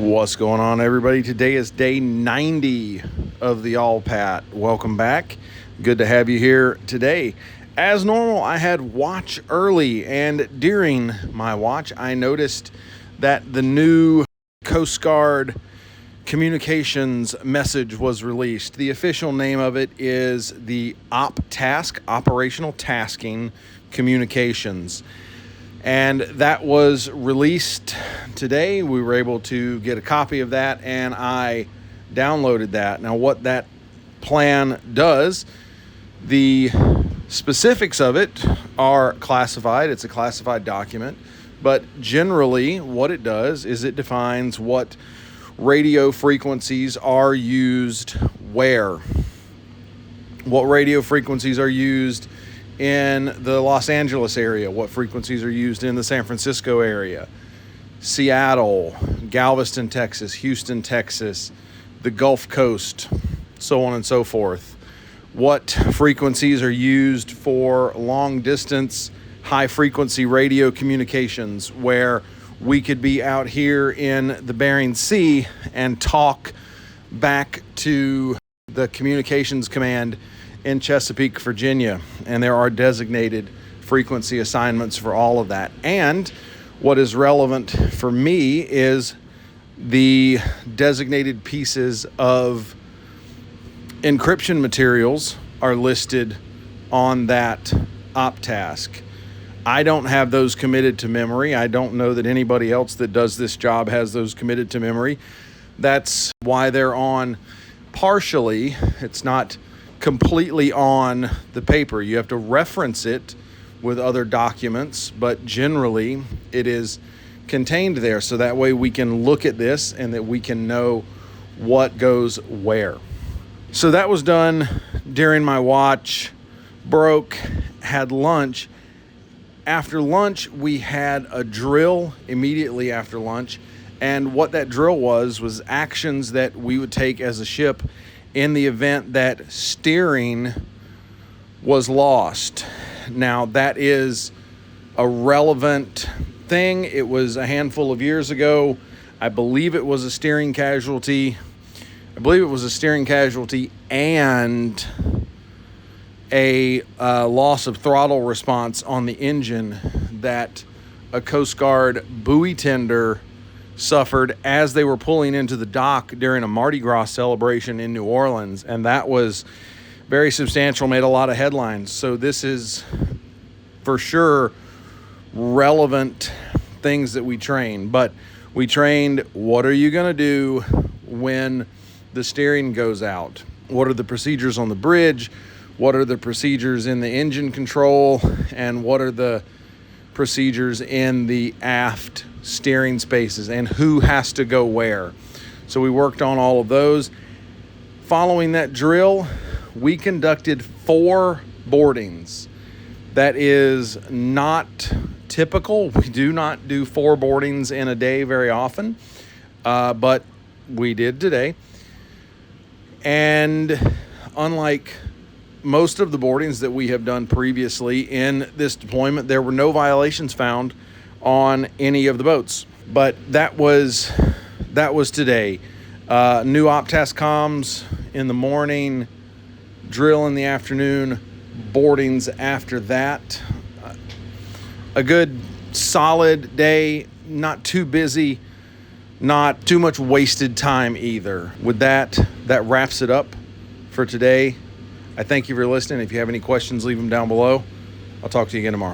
What's going on, everybody? Today is day 90 of the ALPAT. Welcome back. Good to have you here today. As normal, I had watch early, and during my watch, I noticed that the new Coast Guard communications message was released. The official name of it is the OPTASK, Operational Tasking Communications. And that was released today. We were able to get a copy of that, and I downloaded that. Now, what that plan does, the specifics of it are classified. It's a classified document. But generally, what it does is it defines what radio frequencies are used where. What radio frequencies are used in the Los Angeles area, what frequencies are used in the San Francisco area, Seattle, Galveston, Texas, Houston, Texas, the Gulf Coast, so on and so forth. What frequencies are used for long distance, high frequency radio communications, where we could be out here in the Bering Sea and talk back to the communications command in Chesapeake, Virginia, and there are designated frequency assignments for all of that. And what is relevant for me is the designated pieces of encryption materials are listed on that OPTASK. I don't have those committed to memory. I don't know that anybody else that does this job has those committed to memory. That's why they're on partially. It's not completely on the paper. You have to reference it with other documents, but generally it is contained there, so that way we can look at this and that we can know what goes where. So that was done during my watch. Broke, had lunch. After lunch, we had a drill immediately after lunch, and what that drill was actions that we would take as a ship in the event that steering was lost. Now, that is a relevant thing. It was a handful of years ago. I believe it was a steering casualty. And a loss of throttle response on the engine that a Coast Guard buoy tender suffered as they were pulling into the dock during a Mardi Gras celebration in New Orleans, and that was very substantial, made a lot of headlines. So this is for sure relevant things that we train. But we trained, what are you going to do when the steering goes out? What are the procedures on the bridge? What are the procedures in the engine control? And what are the procedures in the aft steering spaces, and who has to go where? So we worked on all of those. Following that drill, we conducted 4 boardings. That is not typical. We do not do 4 boardings in a day very often, but we did today. And unlike most of the boardings that we have done previously in this deployment, there were no violations found on any of the boats. But that was today. New OPTASK comms in the morning, drill in the afternoon, boardings after that. A good solid day, not too busy, not too much wasted time either. With that wraps it up for today. I thank you for listening. If you have any questions, leave them down below. I'll talk to you again tomorrow.